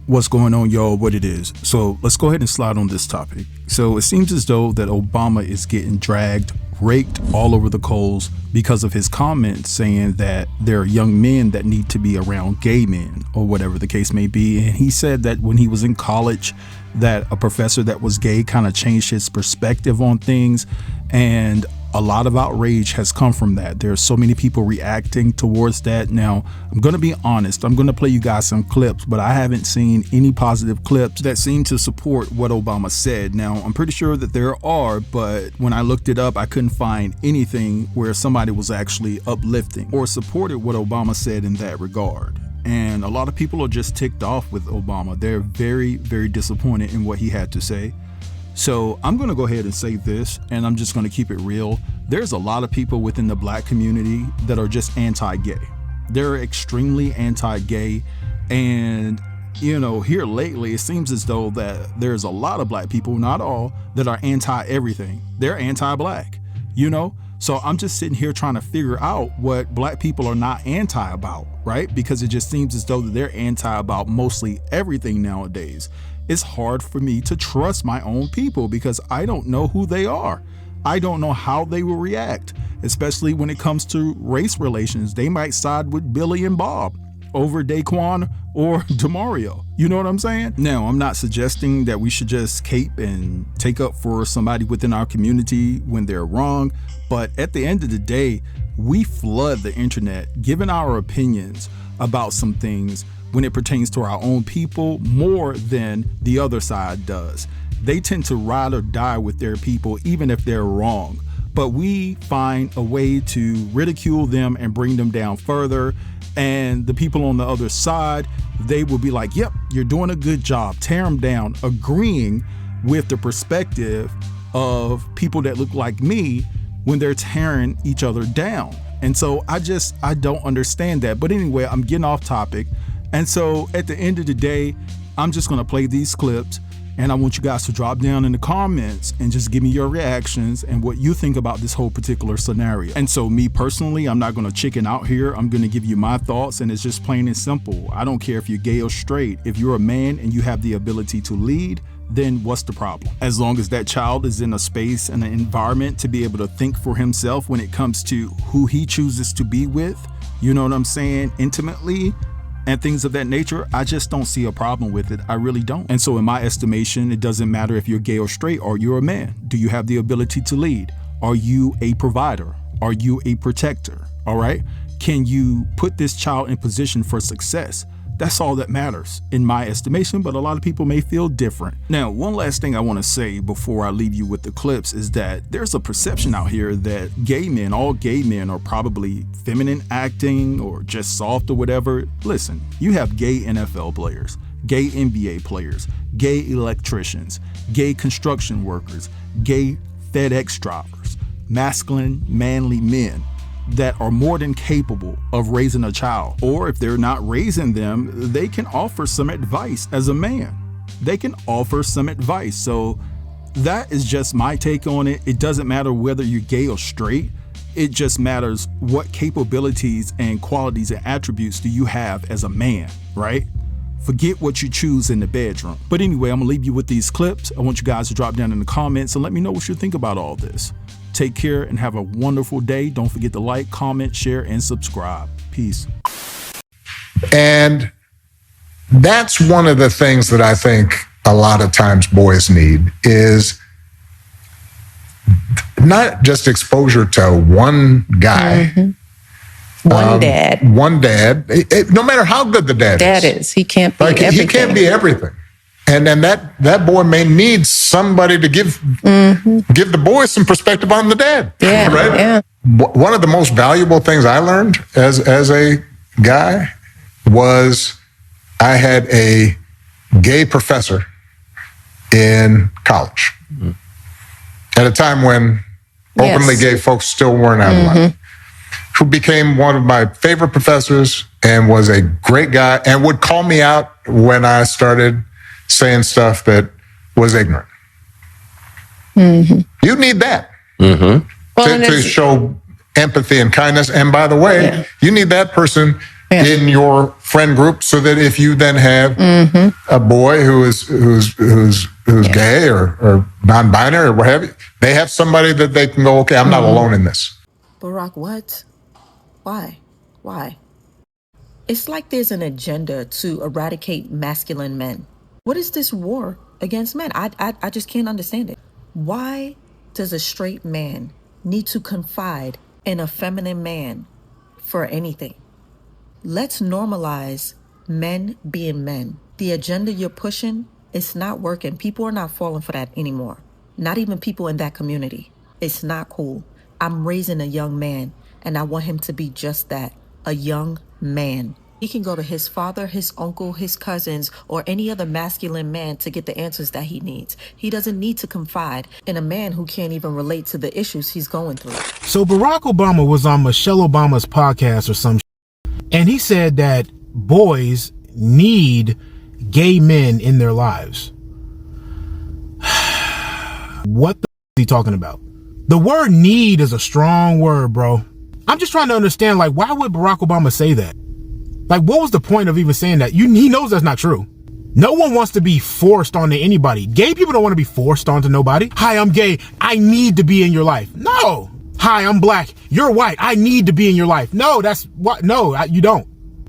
What's going on, y'all? What it is. So let's go ahead and slide on this topic. So it seems as though that Obama is getting dragged, raked all over the coals because of his comments saying that there are young men that need to be around gay men or whatever the case may be. And he said that when he was in college, that a professor that was gay kind of changed his perspective on things. And a lot of outrage has come from that. There's so many people reacting towards that. Now, I'm going to be honest. I'm going to play you guys some clips, but I haven't seen any positive clips that seem to support what Obama said. Now, I'm pretty sure that there are, but when I looked it up, I couldn't find anything where somebody was actually uplifting or supported what Obama said in that regard. And a lot of people are just ticked off with Obama. They're very, very disappointed in what he had to say. So I'm going to go ahead and say this, and I'm just going to keep it real. There's a lot of people within the black community that are just anti-gay. They're extremely anti-gay. And, you know, here lately, it seems as though that there's a lot of black people, not all, that are anti-everything. They're anti-black, you know? So I'm just sitting here trying to figure out what black people are not anti about, right? Because it just seems as though that they're anti about mostly everything nowadays. It's hard for me to trust my own people because I don't know who they are. I don't know how they will react, especially when it comes to race relations. They might side with Billy and Bob over Daquan or DeMario. You know what I'm saying? Now, I'm not suggesting that we should just cape and take up for somebody within our community when they're wrong. But at the end of the day, we flood the internet giving our opinions about some things when it pertains to our own people more than the other side does. They tend to ride or die with their people, even if they're wrong. But we find a way to ridicule them and bring them down further. And the people on the other side, they will be like, yep, you're doing a good job. Tear them down, agreeing with the perspective of people that look like me when they're tearing each other down. And so I don't understand that. But anyway, I'm getting off topic. And so at the end of the day, I'm just going to play these clips, and I want you guys to drop down in the comments and just give me your reactions and what you think about this whole particular scenario. And so me personally, I'm not going to chicken out here. I'm going to give you my thoughts, and it's just plain and simple. I don't care if you're gay or straight. If you're a man and you have the ability to lead, then what's the problem? As long as that child is in a space and an environment to be able to think for himself when it comes to who he chooses to be with, you know what I'm saying, intimately, and things of that nature, I just don't see a problem with it. I really don't. And so in my estimation, it doesn't matter if you're gay or straight or you're a man. Do you have the ability to lead? Are you a provider? Are you a protector? All right. Can you put this child in position for success? That's all that matters in my estimation, but a lot of people may feel different. Now, one last thing I want to say before I leave you with the clips is that there's a perception out here that all gay men are probably feminine acting or just soft or whatever. Listen, you have gay NFL players, gay NBA players, gay electricians, gay construction workers, gay FedEx drivers, masculine, manly men that are more than capable of raising a child. Or if they're not raising them, they can offer some advice as a man. They can offer some advice. So that is just my take on it. It doesn't matter whether you're gay or straight. It just matters what capabilities and qualities and attributes do you have as a man, right? Forget what you choose in the bedroom. But anyway, I'm gonna leave you with these clips. I want you guys to drop down in the comments and let me know what you think about all this. Take care and have a wonderful day. Don't forget to like, comment, share, and subscribe. Peace. And that's one of the things that I think a lot of times boys need is not just exposure to one guy. Mm-hmm. One dad. No matter how good the dad is. He can't be everything. He can't be everything. And then that boy may need somebody to give the boy some perspective on the dad. Yeah, right? Yeah. One of the most valuable things I learned as a guy was I had a gay professor in college at a time when openly gay folks still weren't out of line, who became one of my favorite professors and was a great guy and would call me out when I started saying stuff that was ignorant. You need that to show empathy and kindness. And by the way, you need that person in your friend group, so that if you then have a boy who's gay or non-binary or what have you, they have somebody that they can go, okay, I'm not alone in this. Barack, what? Why? Why? It's like there's an agenda to eradicate masculine men. What is this war against men? I just can't understand it. Why does a straight man need to confide in a feminine man for anything? Let's normalize men being men. The agenda you're pushing, it's not working. People are not falling for that anymore. Not even people in that community. It's not cool. I'm raising a young man, and I want him to be just that, a young man. He can go to his father, his uncle, his cousins, or any other masculine man to get the answers that he needs. He doesn't need to confide in a man who can't even relate to the issues he's going through. So Barack Obama was on Michelle Obama's podcast or some and he said that boys need gay men in their lives. What the is he talking about? The word need is a strong word, bro. I'm just trying to understand, like, why would Barack Obama say that? Like, what was the point of even saying that? He knows that's not true. No one wants to be forced onto anybody. Gay people don't want to be forced onto nobody. Hi, I'm gay. I need to be in your life. No. Hi, I'm black. You're white. I need to be in your life. No, that's what. No, you don't.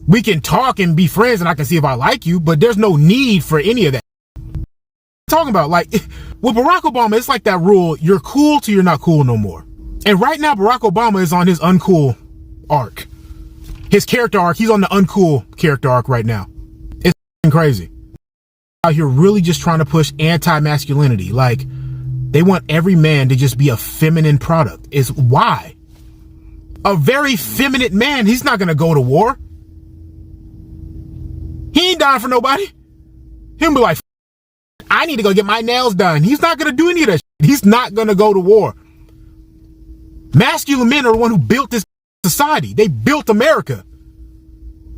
We can talk and be friends and I can see if I like you, but there's no need for any of that. Talking about, like, with Barack Obama, it's like that rule. You're cool till you're not cool no more. And right now, Barack Obama is on his uncool arc. His character arc, he's on the uncool character arc right now. It's crazy. Out here really just trying to push anti-masculinity. Like, they want every man to just be a feminine product. Is why? A very feminine man, he's not going to go to war. He ain't dying for nobody. He'll be like, I need to go get my nails done. He's not going to do any of that shit. He's not going to go to war. Masculine men are the one who built this society. They built America.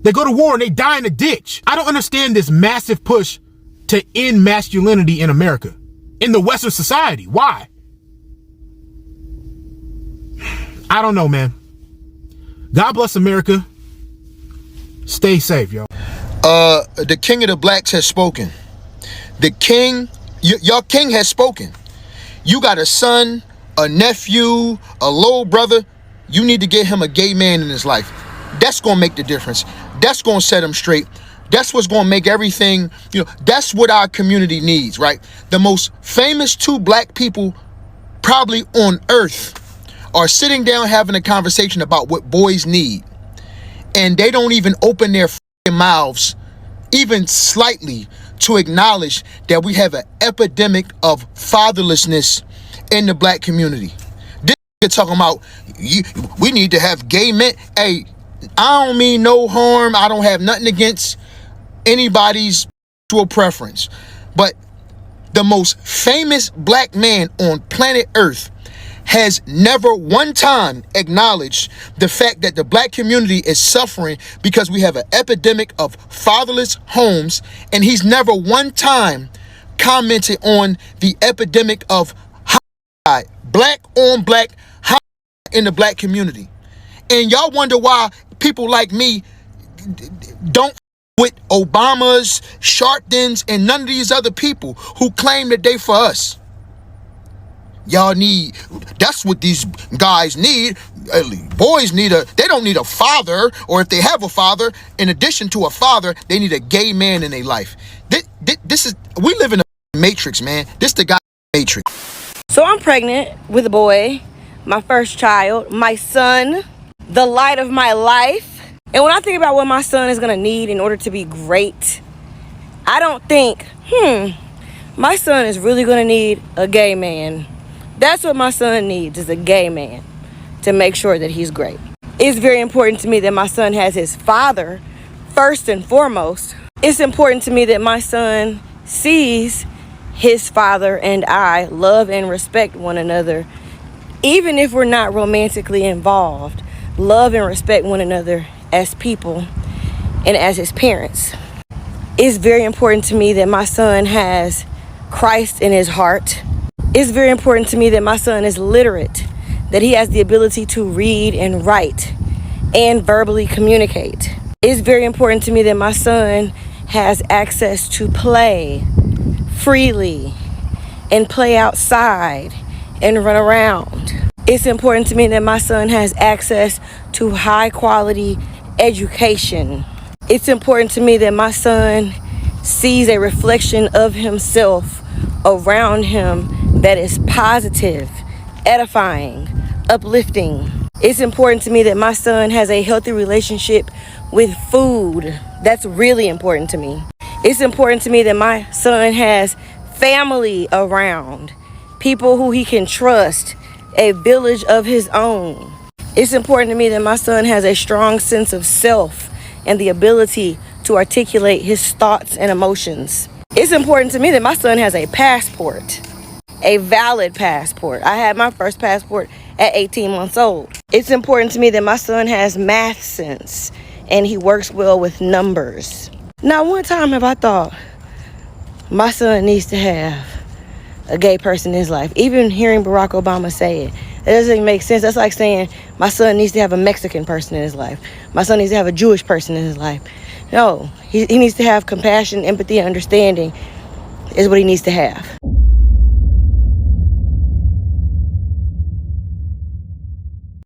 They go to war and they die in a ditch. I don't understand this massive push to end masculinity in America, in the Western society. Why? I don't know, man. God bless America. Stay safe, yo. The king of the blacks has spoken. The king, your king has spoken. You got a son, a nephew, a little brother. You need to get him a gay man in his life. That's going to make the difference. That's going to set him straight. That's what's going to make everything, that's what our community needs, right? The most famous two black people probably on earth are sitting down having a conversation about what boys need. And they don't even open their mouths even slightly to acknowledge that we have an epidemic of fatherlessness in the black community. This talking about we need to have gay men. Hey, I don't mean no harm. I don't have nothing against anybody's sexual preference. But the most famous black man on planet Earth has never one time acknowledged the fact that the black community is suffering because we have an epidemic of fatherless homes, and he's never one time commented on the epidemic of black on black in the black community. And y'all wonder why people like me don't with Obama's, Sharpton's, and none of these other people who claim that they for us. Y'all need, that's what these guys need. Boys need they don't need a father, or if they have a father, in addition to a father, they need a gay man in their life. We live in a matrix, man. This the guy matrix. So I'm pregnant with a boy, my first child, my son, the light of my life. And when I think about what my son is gonna need in order to be great, I don't think, my son is really gonna need a gay man. That's what my son needs, is a gay man to make sure that he's great. It's very important to me that my son has his father first and foremost. It's important to me that my son sees his father and I love and respect one another, even if we're not romantically involved. Love and respect one another as people and as his parents. It's very important to me that my son has Christ in his heart. It's very important to me that my son is literate, that he has the ability to read and write and verbally communicate. It's very important to me that my son has access to play freely and play outside and run around. It's important to me that my son has access to high quality education. It's important to me that my son sees a reflection of himself around him that is positive, edifying, uplifting. It's important to me that my son has a healthy relationship with food. That's really important to me. It's important to me that my son has family around, people who he can trust, a village of his own. It's important to me that my son has a strong sense of self and the ability to articulate his thoughts and emotions. It's important to me that my son has a passport, a valid passport. I had my first passport at 18 months old. It's important to me that my son has math sense and he works well with numbers. Not one time have I thought my son needs to have a gay person in his life. Even hearing Barack Obama say it, it doesn't make sense. That's like saying my son needs to have a Mexican person in his life. My son needs to have a Jewish person in his life. No, he needs to have compassion, empathy, and understanding is what he needs to have.